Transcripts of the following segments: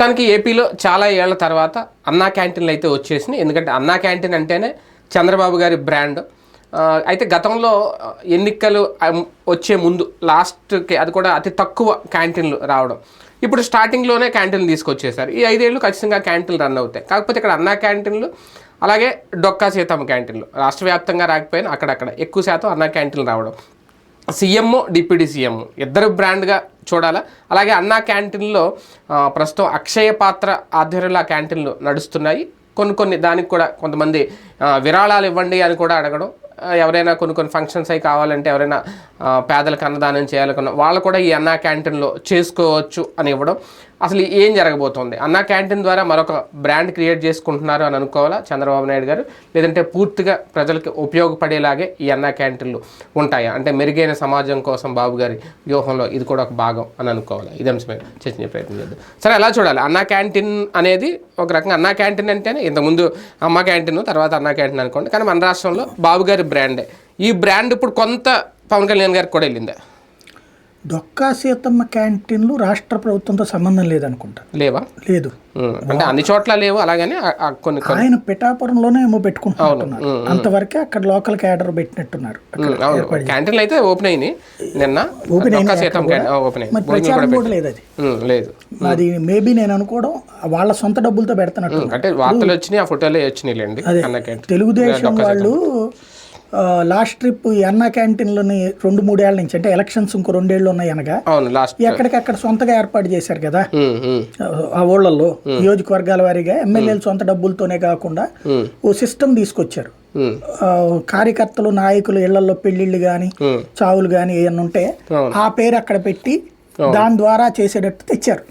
మొత్తానికి ఏపీలో చాలా ఏళ్ల తర్వాత అన్నా క్యాంటీన్లు అయితే వచ్చేసినాయి. ఎందుకంటే అన్నా క్యాంటీన్ అంటేనే చంద్రబాబు గారి బ్రాండ్. అయితే గతంలో ఎన్నికలు వచ్చే ముందు లాస్ట్కి అది కూడా అతి తక్కువ క్యాంటీన్లు రావడం, ఇప్పుడు స్టార్టింగ్లోనే క్యాంటీన్లు తీసుకొచ్చేసారు. ఈ 5 ఏళ్ళు ఖచ్చితంగా క్యాంటీన్లు రన్ అవుతాయి. కాకపోతే ఇక్కడ అన్నా క్యాంటీన్లు అలాగే డొక్కా సీతమ్మ క్యాంటీన్లు రాష్ట్ర వ్యాప్తంగా రాకపోయినా అక్కడక్కడ ఎక్కువ శాతం అన్నా క్యాంటీన్లు రావడం, సీఎం డిప్యూటీ సీఎం ఇద్దరు బ్రాండ్గా చూడాలా. అలాగే అన్నా క్యాంటీన్లో ప్రస్తుతం అక్షయ పాత్ర ఆధ్వర్యంలో ఆ క్యాంటీన్లు నడుస్తున్నాయి. కొన్ని దానికి కూడా కొంతమంది విరాళాలు ఇవ్వండి అని కూడా అడగడం, ఎవరైనా కొన్ని ఫంక్షన్స్ అవి కావాలంటే ఎవరైనా పేదలకు అన్నదానం చేయాలనుకున్న వాళ్ళు కూడా ఈ అన్నా క్యాంటీన్లో చేసుకోవచ్చు అని ఇవ్వడం. అసలు ఏం జరగబోతోంది? అన్నా క్యాంటీన్ ద్వారా మరొక బ్రాండ్ క్రియేట్ చేసుకుంటున్నారు అని అనుకోవాలా చంద్రబాబు నాయుడు గారు, లేదంటే పూర్తిగా ప్రజలకు ఉపయోగపడేలాగే ఈ అన్నా క్యాంటీన్లు ఉంటాయా? అంటే మెరుగైన సమాజం కోసం బాబు గారి వ్యూహంలో ఇది కూడా ఒక భాగం అని అనుకోవాలా? ఇది అంశమే చర్చించే ప్రయత్నం చేద్దాం. సరే, ఎలా చూడాలి అన్నా క్యాంటీన్ అనేది? ఒక రకంగా అన్నా క్యాంటీన్ అంటేనే ఇంతకుముందు అమ్మ క్యాంటీన్, తర్వాత అన్నా క్యాంటీన్ అనుకోండి. కానీ మన రాష్ట్రంలో బాబు గారి బ్రాండే. ఈ బ్రాండ్ ఇప్పుడు కొంత పవన్ కళ్యాణ్ గారికి కూడా వెళ్ళిందా? డొక్కా సీతమ్మ క్యాంటీన్లు రాష్ట్ర ప్రభుత్వంతో సంబంధం లేదనుకుంటా. లేవా? లేదు, అంటే అన్ని చోట్ల లేవు. అలాగని కొన్ని ఆయన పిఠాపురంలోనే ఏమో పెట్టుకుంటున్నారు, అంతవరకే అక్కడ లోకల్ క్యాడర్ పెట్టినట్టున్నారు. క్యాంటీన్లు అయితే ఓపెన్ అయినాయి నిన్న, ప్రచారం కూడా లేదు. అది లేదు, అది మేబీ నేను అనుకోవడం వాళ్ళ సొంత డబ్బులతో పెడుతున్నట్టు. అంటే వార్తలు వచ్చినాయి, ఆ ఫోటోలే వచ్చినాయి. తెలుగుదేశం వాళ్ళు లాస్ట్ ట్రిప్ ఈ అన్నా క్యాంటీన్లని 2-3 ఏళ్ల నుంచి, అంటే ఎలక్షన్స్ ఇంకో 2 ఏళ్ళు ఉన్నాయి అనగా ఎక్కడికక్కడ సొంతగా ఏర్పాటు చేశారు కదా ఆ ఊళ్ళల్లో. నియోజకవర్గాల వారీగా ఎమ్మెల్యేలు సొంత డబ్బులతోనే కాకుండా ఓ సిస్టమ్ తీసుకొచ్చారు. కార్యకర్తలు నాయకులు ఇళ్లలో పెళ్లిళ్ళు గాని చావులు గాని ఏమన్నా ఉంటే ఆ పేరు అక్కడ పెట్టి దాని ద్వారా చేసేటట్టు తెచ్చారు.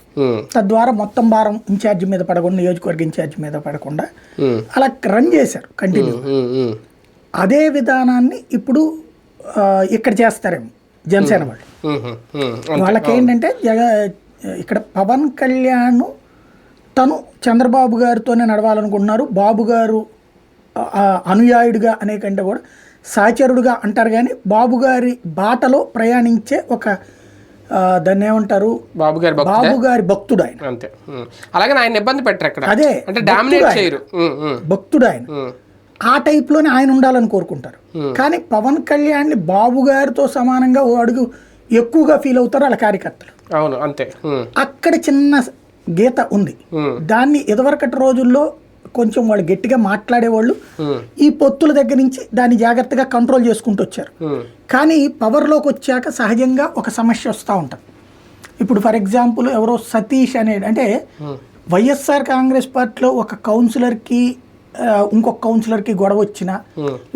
తద్వారా మొత్తం భారం ఇన్ఛార్జి మీద పడకుండా, నియోజకవర్గ ఇన్ఛార్జి మీద పడకుండా అలా రన్ చేశారు కంటిన్యూ. అదే విధానాన్ని ఇప్పుడు ఇక్కడ చేస్తారేమో జనసేన వాళ్ళు. వాళ్ళకి ఏంటంటే ఇక్కడ పవన్ కళ్యాణ్ తను చంద్రబాబు గారితోనే నడవాలనుకుంటున్నారు. బాబు గారు అనుయాయుడిగా అనే కంటే కూడా సహచరుడుగా అంటారు, కానీ బాబు గారి బాటలో ప్రయాణించే ఒక దాన్ని ఏమంటారు, బాబు గారి భక్తుడు ఆయన. అంతే. అలాగే ఆయన ఇబ్బంది పెట్టరు అక్కడ. అదే అంటే డామినేట్ చేయరు, భక్తుడు ఆయన. ఆ టైప్లోనే ఆయన ఉండాలని కోరుకుంటారు. కానీ పవన్ కళ్యాణ్ని బాబు గారితో సమానంగా ఓ అడుగు ఎక్కువగా ఫీల్ అవుతారు వాళ్ళ కార్యకర్తలు. అవును, అంతే. అక్కడ చిన్న గీత ఉంది. దాన్ని ఇదివరకటి రోజుల్లో కొంచెం వాళ్ళు గట్టిగా మాట్లాడేవాళ్ళు. ఈ పొత్తుల దగ్గర నుంచి దాన్ని జాగ్రత్తగా కంట్రోల్ చేసుకుంటూ వచ్చారు. కానీ పవర్లోకి వచ్చాక సహజంగా ఒక సమస్య వస్తూ ఉంటుంది. ఇప్పుడు ఫర్ ఎగ్జాంపుల్ ఎవరో సతీష్ అనేది, అంటే వైఎస్ఆర్ కాంగ్రెస్ పార్టీలో ఒక కౌన్సిలర్కి ఇంకొక కౌన్సిలర్కి గొడవ వచ్చినా,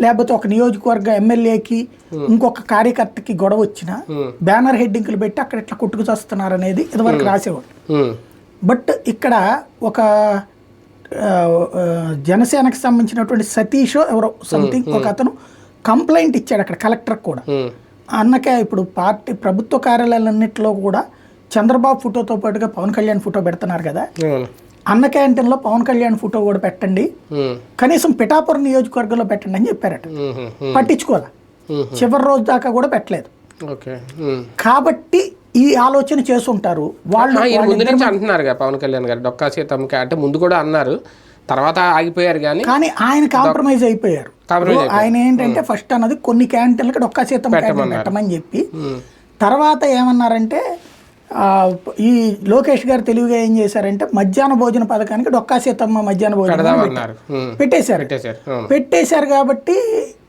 లేకపోతే ఒక నియోజకవర్గ ఎమ్మెల్యేకి ఇంకొక కార్యకర్తకి గొడవ వచ్చినా బ్యానర్ హెడ్డింగ్లు పెట్టి అక్కడ ఇట్లా కొట్టుకు చేస్తున్నారు అనేది ఇదివరకు రాసేవాడు. బట్ ఇక్కడ ఒక జనసేనకి సంబంధించినటువంటి సతీష్ ఎవరో సంథింగ్ ఒక అతను కంప్లైంట్ ఇచ్చాడు అక్కడ కలెక్టర్ కూడా. అన్నకే ఇప్పుడు పార్టీ ప్రభుత్వ కార్యాలయాలన్నింటిలో కూడా చంద్రబాబు ఫోటోతో పాటుగా పవన్ కళ్యాణ్ ఫోటో పెడుతున్నారు కదా, అన్న క్యాంటీన్లో పవన్ కళ్యాణ్ ఫోటో కూడా పెట్టండి, కనీసం పిఠాపురం నియోజకవర్గంలో పెట్టండి అని చెప్పారట. పట్టించుకోలే, చివరి రోజు దాకా కూడా పెట్టలేదు. కాబట్టి ఈ ఆలోచన చేస్తుంటారు వాళ్ళు. అంటున్నారు పవన్ కళ్యాణ్ గారు డొక్కా సీతమ్మకి, అంటే ముందు కూడా అన్నారు, తర్వాత ఆగిపోయారు. కానీ ఆయన కాంప్రమైజ్ అయిపోయారు. ఆయన ఏంటంటే ఫస్ట్ అన్నది కొన్ని క్యాంటీన్లకి డొక్కా సీతమ్మ క్యాంటీన్ పెట్టమని చెప్పి, తర్వాత ఏమన్నారంటే ఈ లోకేష్ గారు తెలివిగా ఏం చేశారంటే మధ్యాహ్న భోజన పథకానికి డొక్కా సీతమ్మ మధ్యాహ్న భోజనం పెట్టేశారు. కాబట్టి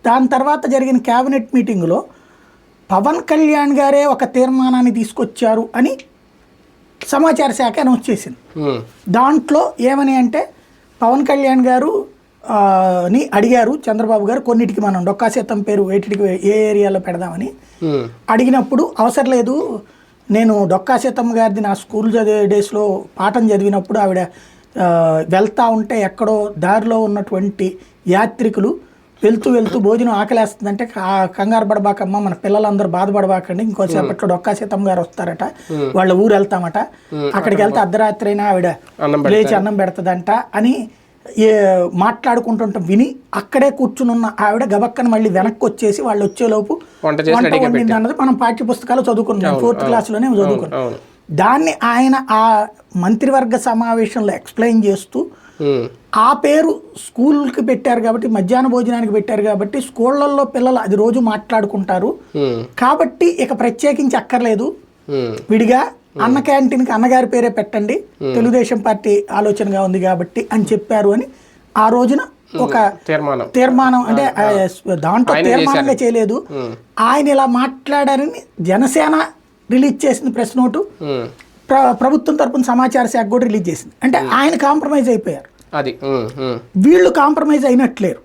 దాని తర్వాత జరిగిన క్యాబినెట్ మీటింగ్లో పవన్ కళ్యాణ్ గారే ఒక తీర్మానాన్ని తీసుకొచ్చారు అని సమాచార శాఖ అనౌన్స్ చేసింది. దాంట్లో ఏమని అంటే పవన్ కళ్యాణ్ గారు ని అడిగారు చంద్రబాబు గారు, కొన్నిటికి మనం డొక్కా సీతమ్మ పేరు వేటికి ఏ ఏరియాలో పెడదామని అడిగినప్పుడు, అవసరం లేదు, నేను డొక్కా సీతమ్మ గారిది నా స్కూల్ డేస్లో పాఠం చదివినప్పుడు ఆవిడ వెళ్తూ ఉంటే ఎక్కడో దారిలో ఉన్నటువంటి యాత్రికులు వెళ్తూ భోజనం ఆకలేస్తుందంటే కంగారు పడబాకమ్మ, మన పిల్లలందరూ బాధపడబాకండి, ఇంకోసేపట్లో డొక్కా సీతమ్మ గారు వస్తారట, వాళ్ళ ఊరు వెళ్తామట, అక్కడికి వెళ్తే అర్ధరాత్రి అయినా ఆవిడ లేచి అన్నం పెడతదంట అని మాట్లాడుకుంటుంటాం విని అక్కడే కూర్చునున్న ఆవిడ గబక్కన మళ్ళీ వెనక్కి వచ్చేసి వాళ్ళు వచ్చేలోపు వంట వండింది అన్నది మనం పాఠ్య పుస్తకాలు చదువుకున్నాం, 4th క్లాస్లోనే చదువుకున్నాం. దాన్ని ఆయన ఆ మంత్రివర్గ సమావేశంలో ఎక్స్ప్లెయిన్ చేస్తూ ఆ పేరు స్కూల్కి పెట్టారు కాబట్టి, మధ్యాహ్న భోజనానికి పెట్టారు కాబట్టి స్కూళ్ళల్లో పిల్లలు అది రోజు మాట్లాడుకుంటారు కాబట్టి ఇక ప్రత్యేకించి అక్కర్లేదు, విడిగా అన్న క్యాంటీన్కి అన్నగారి పేరే పెట్టండి, తెలుగుదేశం పార్టీ ఆలోచనగా ఉంది కాబట్టి అని చెప్పారు అని ఆ రోజున ఒక తీర్మానం, అంటే దాంట్లో తీర్మానంగా చేయలేదు, ఆయన ఇలా మాట్లాడారని జనసేన రిలీజ్ చేసిన ప్రెస్ నోటు, ప్రభుత్వం తరపున సమాచార శాఖ కూడా రిలీజ్ చేసింది. అంటే ఆయన కాంప్రమైజ్ అయిపోయారు, అది వీళ్ళు కాంప్రమైజ్ అయినట్లేరు,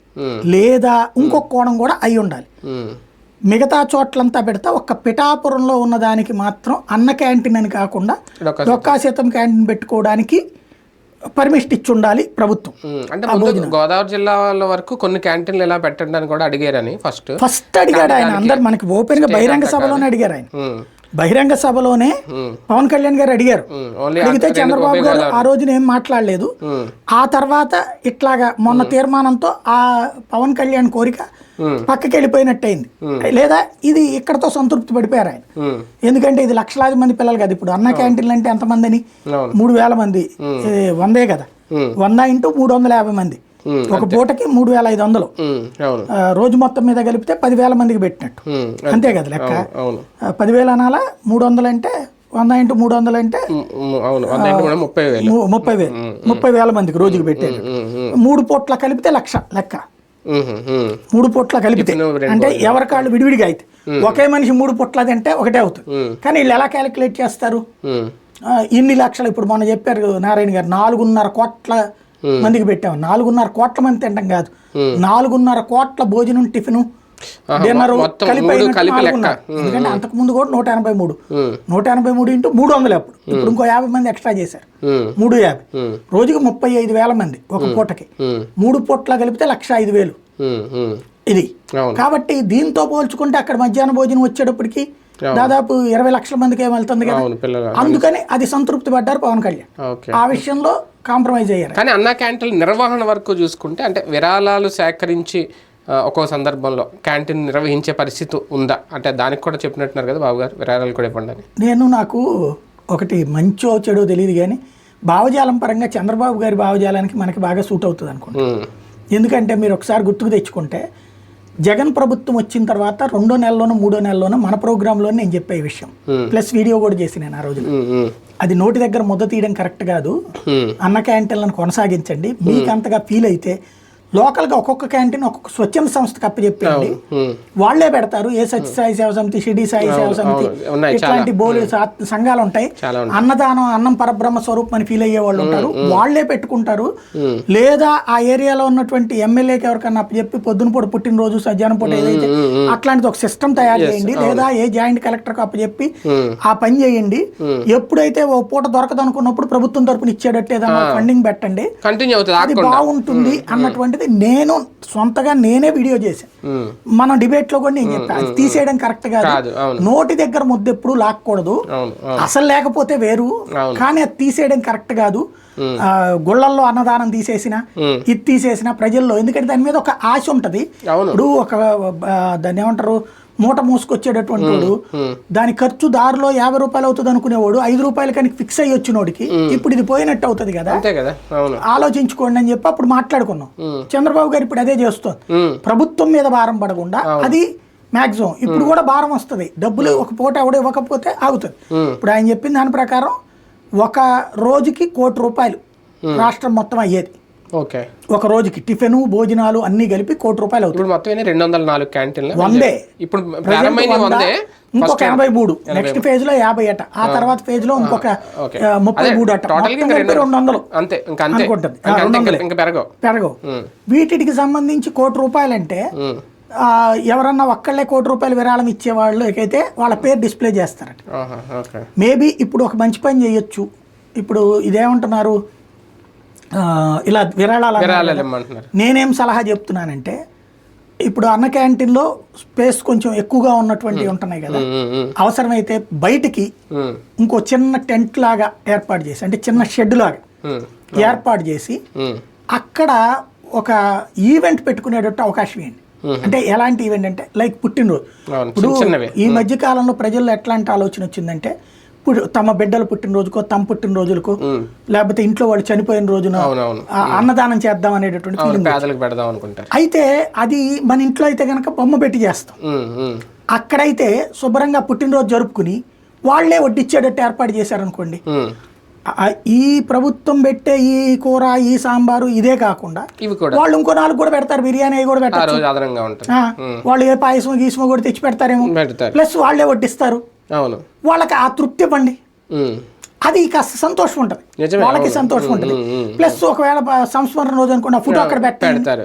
లేదా ఇంకొక కోణం కూడా అయి ఉండాలి. మిగతా చోట్లంతా పెడతా ఒక్క పిఠాపురంలో ఉన్న దానికి మాత్రం అన్న క్యాంటీన్ అని కాకుండా డొక్కా సీతం క్యాంటీన్ పెట్టుకోవడానికి పర్మిషన్ ఇచ్చి ఉండాలి ప్రభుత్వం. అంటే గోదావరి జిల్లాల వరకు కొన్ని క్యాంటీన్లు ఎలా పెట్టండి కూడా అడిగారని ఫస్ట్ అడిగాడు ఆయన. అందరు మనకి ఓపెన్ గా బహిరంగ సభలోనే అడిగారు ఆయన. బహిరంగ సభలోనే పవన్ కళ్యాణ్ గారు అడిగారు, అడిగితే చంద్రబాబు గారు ఆ రోజున ఏం మాట్లాడలేదు. ఆ తర్వాత ఇట్లాగా మొన్న తీర్మానంతో ఆ పవన్ కళ్యాణ్ కోరిక పక్కకి వెళ్ళిపోయినట్టయింది, లేదా ఇది ఇక్కడతో సంతృప్తి పడిపోయారు ఆయన. ఎందుకంటే ఇది లక్షలాది మంది పిల్లలు కదా, ఇప్పుడు అన్న క్యాంటీన్లు అంటే ఎంతమంది అని 3,000 మంది, 100 కదా, 100 × 350 మంది, ఒక పూటకి 3,500, రోజు మొత్తం మీద కలిపితే 10,000 మందికి పెట్టినట్టు, అంతే కదా లెక్క. 10,000 అనాలా, 300 అంటే 100 × 300 అంటే 30,000 మందికి రోజుకి పెట్టేది. 3 పూట్ల కలిపితే 1,00,000 లెక్క. 3 పూట్ల కలిపితే అంటే ఎవరికాళ్ళు విడివిడిగా అయితే ఒకే మనిషి 3 పూట్ల తింటే ఒకటే అవుతుంది. కానీ వీళ్ళు ఎలా క్యాలిక్యులేట్ చేస్తారు? ఇన్ని లక్షలు, ఇప్పుడు మొన్న చెప్పారు నారాయణ గారు, 4.5 కోట్ల మందికి పెట్టాము. 4.5 కోట్ల మంది తింటాం కాదు, 4.5 కోట్ల భోజనం, టిఫిన్, డిన్నర్ కలిపి. ఎందుకంటే అంతకు ముందు కూడా 183 × 300 అప్పుడు, ఇప్పుడు ఇంకో 50 మంది ఎక్స్ట్రా చేశారు, 350, రోజుకి 35,000 మంది ఒక పూటకి, 3 పూట్ల కలిపితే 105,000 ఇది. కాబట్టి దీంతో పోల్చుకుంటే అక్కడ మధ్యాహ్న భోజనం వచ్చేటప్పటికి దాదాపు 20 లక్షల మందికి ఏమవుతుంది కదా, అందుకని అది సంతృప్తి పడ్డారు పవన్ కళ్యాణ్. ఆ విషయంలో కాంప్రమైజ్ అయ్యారు. కానీ అన్న క్యాంటీన్ నిర్వహణ వరకు చూసుకుంటే, అంటే విరాళాలు సేకరించి ఒక్కో సందర్భంలో క్యాంటీన్ నిర్వహించే పరిస్థితి ఉందా అంటే దానికి కూడా చెప్పినట్టున్నారు కదా బాబు గారు, విరాళాలు కూడా ఇవ్వండి అని. నాకు ఒకటి మంచో చెడో తెలియదు కానీ భావజాలం పరంగా చంద్రబాబు గారి భావజాలానికి మనకి బాగా సూట్ అవుతుంది అనుకుంటా. ఎందుకంటే మీరు ఒకసారి గుర్తుకు తెచ్చుకుంటే, జగన్ ప్రభుత్వం వచ్చిన తర్వాత 2వ నెలలోనో 3వ నెలలోనో మన ప్రోగ్రాంలోనే నేను చెప్పే విషయం, ప్లస్ వీడియో కూడా చేసి నేను ఆ రోజున, అది నోటి దగ్గర ముద్ద తీయడం కరెక్ట్ కాదు, అన్న క్యాంటీన్లను కొనసాగించండి, మీకు అంతగా ఫీల్ అయితే లోకల్గా ఒక్కొక్క క్యాంటీన్ ఒక్కొక్క స్వచ్ఛంద సంస్థకు అప్పచెప్పండి, వాళ్లే పెడతారు. ఏ సత్యసాయి సేవ సమితి, షిరిడి సాయి సేవ సమితి, ఇట్లాంటి బోర్డు సంఘాలు ఉంటాయి. అన్నదానం, అన్నం పరబ్రహ్మ స్వరూపం అని ఫీల్ అయ్యే వాళ్ళు ఉంటారు, వాళ్లే పెట్టుకుంటారు. లేదా ఆ ఏరియాలో ఉన్నటువంటి ఎమ్మెల్యేకి ఎవరికన్నా అప్పచెప్పి పొద్దునపూట పుట్టినరోజు, సజ్జానం పూట ఏదైతే అట్లాంటిది ఒక సిస్టమ్ తయారు చేయండి. లేదా ఏ జాయింట్ కలెక్టర్కి అప్పచెప్పి ఆ పని చేయండి. ఎప్పుడైతే ఓ పూట దొరకదు అనుకున్నప్పుడు ప్రభుత్వం తరపున ఇచ్చేటట్టు ఏదైనా ఫండింగ్ పెట్టండి, అది బాగుంటుంది అన్నటువంటి నేను సొంతగా నేనే వీడియో చేశాను. మనం డిబేట్ లో కూడా నేను చెప్పాను, అది తీసేయడం కరెక్ట్ కాదు, నోటి దగ్గర ముద్ద ఎప్పుడు లాక్కూడదు, అసలు లేకపోతే వేరు, కానీ అది తీసేయడం కరెక్ట్ కాదు. గుళ్ళల్లో అన్నదానం తీసేసిన, ఇది తీసేసిన ప్రజల్లో, ఎందుకంటే దాని మీద ఒక ఆశ ఉంటది. ఇప్పుడు ఒక దాన్ని ఏమంటారు, మూట మోసుకొచ్చేటటువంటి వాడు దాని ఖర్చు దారిలో 50 రూపాయలు అవుతుంది అనుకునేవాడు 5 రూపాయలు కానీ ఫిక్స్ అయ్యి వచ్చినోడికి ఇప్పుడు ఇది పోయినట్టు అవుతుంది కదా, ఆలోచించుకోండి అని చెప్పి అప్పుడు మాట్లాడుకున్నాం. చంద్రబాబు గారు ఇప్పుడు అదే చేస్తుంది, ప్రభుత్వం మీద భారం పడకుండా అది మాక్సిమం ఇప్పుడు కూడా భారం వస్తుంది, డబ్బులు ఒక పూట ఎవడో ఇవ్వకపోతే ఆగుతుంది. ఇప్పుడు ఆయన చెప్పిన దాని ప్రకారం ఒక రోజుకి 1 కోటి రూపాయలు రాష్ట్రం మొత్తం అయ్యేది, ఒక రోజుకి టిఫిన్ భోజనాలు అన్ని కలిపి 1 కోటి రూపాయలు అవుతుంది. మొత్తం 204 క్యాంటీన్లు, 100 ఇప్పుడు ఇంకొక 83, నెక్స్ట్ ఫేజ్ లో 50 అట, ఆ తర్వాత ఫేజ్ లో ఇంకొక 33 అట, 200 అనుకుంటుంది, పెరగవు. వీటికి సంబంధించి 1 కోటి రూపాయలు అంటే ఎవరన్నా ఒక్కళ్ళే 1 కోటి రూపాయలు విరాళం ఇచ్చే వాళ్ళు అయితే వాళ్ళ పేరు డిస్ప్లే చేస్తారట. మేబీ ఇప్పుడు ఒక మంచి పని చేయొచ్చు. ఇప్పుడు ఇదేమంటున్నారు, ఇలా విరాళాలు, నేనేం సలహా చెప్తున్నానంటే, ఇప్పుడు అన్న క్యాంటీన్లో స్పేస్ కొంచెం ఎక్కువగా ఉన్నటువంటి ఉంటున్నాయి కదా, అవసరమైతే బయటికి ఇంకో చిన్న టెంట్ లాగా ఏర్పాటు చేసి, అంటే చిన్న షెడ్ లాగా ఏర్పాటు చేసి అక్కడ ఒక ఈవెంట్ పెట్టుకునేటట్టు అవకాశం ఇవ్వండి. అంటే ఎలాంటి ఈవెంట్ అంటే లైక్ పుట్టినరోజు. ఇప్పుడు ఈ మధ్య కాలంలో ప్రజల్లో ఎట్లాంటి ఆలోచన వచ్చిందంటే, తమ బిడ్డల పుట్టినరోజుకో తమ పుట్టినరోజులకో లేకపోతే ఇంట్లో వాళ్ళు చనిపోయిన రోజున అన్నదానం చేద్దాం అనేటటువంటి ఫీలింగ్. అయితే అది మన ఇంట్లో అయితే కనుక బొమ్మ పెట్టి చేస్తాం. అక్కడైతే శుభ్రంగా పుట్టినరోజు జరుపుకుని వాళ్లే వడ్డిచ్చేటట్టు ఏర్పాటు చేశారనుకోండి, ఈ ప్రభుత్వం పెట్టే ఈ కూర ఈ సాంబారు ఇదే కాకుండా వాళ్ళు ఇంకో 4 కూడా పెడతారు, బిర్యానీ అవి కూడా పెడతారు, వాళ్ళు ఏ పాయసం గీసమో కూడా తెచ్చి పెడతారేమో, ప్లస్ వాళ్ళే వడ్డిస్తారు. వాళ్ళకి ఆ తృప్తి ఇవ్వండి, అది కాస్త సంతోషం ఉంటుంది, వాళ్ళకి సంతోషం ఉంటుంది. ప్లస్ ఒకవేళ సంస్మరణ రోజు అనుకోండి ఆ ఫోటో అక్కడ పెట్టారు,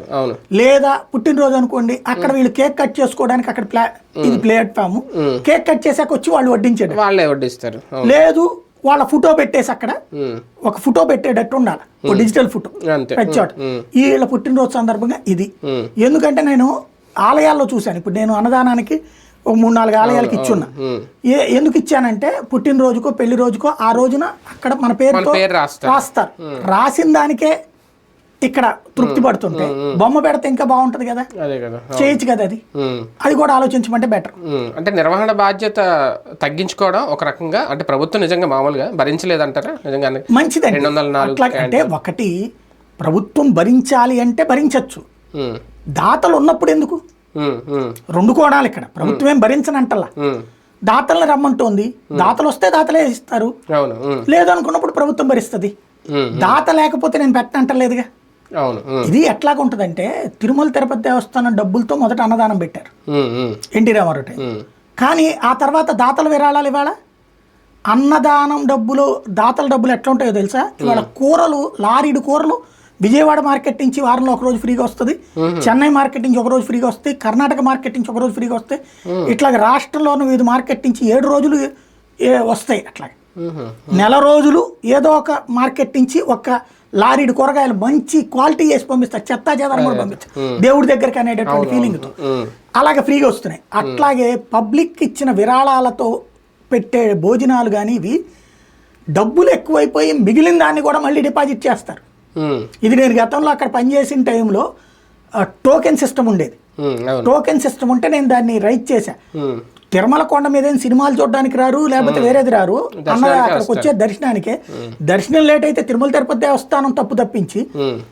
లేదా పుట్టినరోజు అనుకోండి అక్కడ వీళ్ళు కేక్ కట్ చేసుకోవడానికి అక్కడ ఇది ప్లాట్ఫామ్, కేక్ కట్ చేసాక వచ్చి వాళ్ళు వడ్డించారు, వాళ్ళే వడ్డిస్తారు. లేదు వాళ్ళ ఫోటో పెట్టేసి అక్కడ ఒక ఫోటో పెట్టేటట్టు ఉండాలి, డిజిటల్ ఫోటో ప్రతి చోట వీళ్ళ పుట్టినరోజు సందర్భంగా ఇది. ఎందుకంటే నేను ఆలయాల్లో చూశాను, ఇప్పుడు నేను అన్నదానానికి ఒక 3-4 ఆలయాలకు ఇచ్చున్నా. ఎందుకు ఇచ్చానంటే పుట్టినరోజుకో పెళ్లి రోజుకో ఆ రోజున అక్కడ మన పేరుతో రాస్తారు, రాసిన దానికే ఇక్కడ తృప్తి పడుతుంటే బొమ్మ పెడితే ఇంకా బాగుంటది కదా, చేయొచ్చు కదా, అది కూడా ఆలోచించమంటే బెటర్. అంటే నిర్వహణ బాధ్యత తగ్గించుకోవడం ఒక రకంగా, అంటే ప్రభుత్వం నిజంగా మామూలుగా భరించలేదంటారా? నిజంగా మంచిదండి. అంటే ఒకటి ప్రభుత్వం భరించాలి అంటే భరించవచ్చు, దాతలు ఉన్నప్పుడు ఎందుకు? 2 కోణాలు ఇక్కడ. ప్రభుత్వం ఏం భరించనంటలా, దాతల్ని రమ్మంటోంది, దాతలు వస్తే దాతలే ఇస్తారు, లేదనుకున్నప్పుడు ప్రభుత్వం భరిస్తుంది. దాత లేకపోతే నేను పెట్టనంటలేదుగా. ఇది ఎట్లాగా ఉంటదంటే తిరుమల తిరుపతి దేవస్థానం డబ్బులతో మొదట అన్నదానం పెట్టారు ఎన్టీ రామారావు టైం, కానీ ఆ తర్వాత దాతల విరాళాలు ఇవాళ అన్నదానం డబ్బులు, దాతల డబ్బులు ఎట్లా ఉంటాయో తెలుసా? ఇవాళ కూరలు, లారీడు కూరలు విజయవాడ మార్కెట్ నుంచి వారంలో ఒక రోజు ఫ్రీగా వస్తుంది, చెన్నై మార్కెట్ నుంచి ఒక రోజు ఫ్రీగా వస్తాయి, కర్ణాటక మార్కెట్ నుంచి ఒక రోజు ఫ్రీగా వస్తాయి, ఇట్లాగ రాష్ట్రంలోని వివిధ మార్కెట్ నుంచి 7 రోజులు వస్తాయి. అట్లాగే నెల రోజులు ఏదో ఒక మార్కెట్ నుంచి ఒక లారీడు కూరగాయలు మంచి క్వాలిటీ వేసి పంపిస్తారు, చెత్తా చెదారం కూడా పంపిస్తారు దేవుడి దగ్గరికి అనేటటువంటి ఫీలింగ్తో, అలాగే ఫ్రీగా వస్తున్నాయి. అట్లాగే పబ్లిక్ ఇచ్చిన విరాళాలతో పెట్టే భోజనాలు కానీ ఇవి డబ్బులు ఎక్కువైపోయి మిగిలిన దాన్ని కూడా మళ్ళీ డిపాజిట్ చేస్తారు. ఇది నేను గతంలో అక్కడ పనిచేసిన టైంలో టోకెన్ సిస్టమ్ ఉండేది. టోకెన్ సిస్టమ్ ఉంటే నేను దాన్ని రైట్ చేశా. తిరుమల కొండ మీద సినిమాలు చూడడానికి రారు, లేకపోతే వేరేది రారు, అక్కడికి వచ్చే దర్శనానికే. దర్శనం లేట్ అయితే తిరుమల తిరుపతి దేవస్థానం తప్పు తప్పించి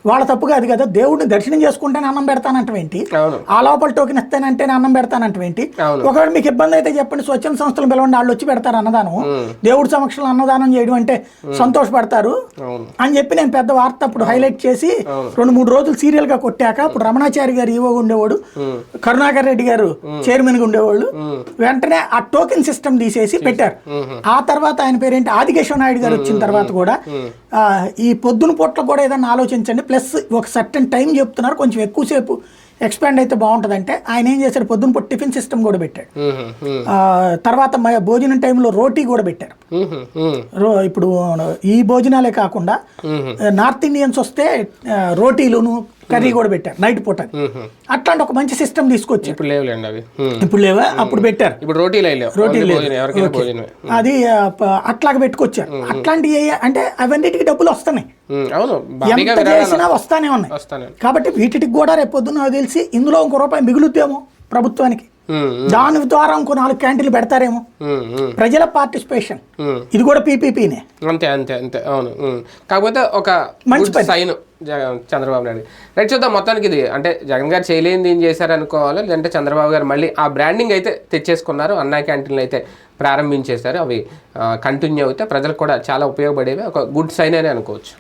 వాళ్ళ తప్పు కాదు కదా, దేవుడిని దర్శనం చేసుకుంటేనే అన్నం పెడతానంటేంటి, ఆ లోపల టోకెన్ ఇస్తానంటేనే అన్నం పెడతానంటేంటి. ఒకవేళ మీకు ఇబ్బంది అయితే చెప్పండి, స్వచ్ఛంద సంస్థలు పిలవండి, వాళ్ళు వచ్చి పెడతారు అన్నదానం. దేవుడి సమక్షంలో అన్నదానం చేయడం అంటే సంతోషపడతారు అని చెప్పి నేను పెద్ద వార్త అప్పుడు హైలైట్ చేసి 2-3 రోజులు సీరియల్ గా కొట్టాక అప్పుడు రమణాచారి గారు ఈవోగా ఉండేవాడు, కరుణాకర్ రెడ్డి గారు చైర్మన్ గా ఉండేవాళ్ళు. వెంటనే ఆ టోకెన్ సిస్టమ్ తీసేసి పెట్టారు. ఆ తర్వాత ఆయన పేరేంటి ఆదికేశవ నాయుడు గారు వచ్చిన తర్వాత కూడా ఈ పొద్దున పూట్ల కూడా ఏదైనా ఆలోచించండి, ప్లస్ ఒక సర్టన్ టైం చెప్తున్నారు, కొంచెం ఎక్కువసేపు ఎక్స్పాండ్ అయితే బాగుంటుంది అంటే ఆయన ఏం చేశాడు, పొద్దున పూట టిఫిన్ సిస్టమ్ కూడా పెట్టాడు. తర్వాత భోజనం టైంలో రోటీ కూడా పెట్టారు. ఇప్పుడు ఈ భోజనాలే కాకుండా నార్త్ ఇండియన్స్ వస్తే రోటీలును కర్రీ కూడా పెట్టారు నైట్ పూట. అట్లాంటి ఒక మంచి సిస్టమ్ తీసుకొచ్చి ఇప్పుడు లేవా, అప్పుడు పెట్టారు. రోటీలు అది అట్లాగా పెట్టుకొచ్చారు. అట్లాంటివి అంటే అవన్నిటికి డబ్బులు వస్తున్నాయి, ఎంత చేసినా వస్తానే ఉన్నాయి. కాబట్టి వీటికి కూడా రేపు పొద్దున్న నాకు తెలిసి ఇందులో ₹1 మిగులుద్దేమో ప్రభుత్వానికి, దాని ద్వారా ఇంకో 4 క్యాంటీన్లు పెడతారేమో. ప్రజల పార్టిసిపేషన్, ఇది కూడా పీపీపీనే. అంతే అంతే అంతే అవును. కాకపోతే ఒక మంచి సైన్ చంద్రబాబు నాయుడు. రైట్, చూద్దాం. మొత్తానికి ఇది అంటే జగన్ గారు చేయలేనిది ఏం చేశారు అనుకోవాలి, లేదంటే చంద్రబాబు గారు మళ్ళీ ఆ బ్రాండింగ్ అయితే తెచ్చేసుకున్నారు, అన్నా క్యాంటీన్లు అయితే ప్రారంభించేశారు, అవి కంటిన్యూ అయితే ప్రజలకు కూడా చాలా ఉపయోగపడేవి, ఒక గుడ్ సైన్ అనే అనుకోవచ్చు.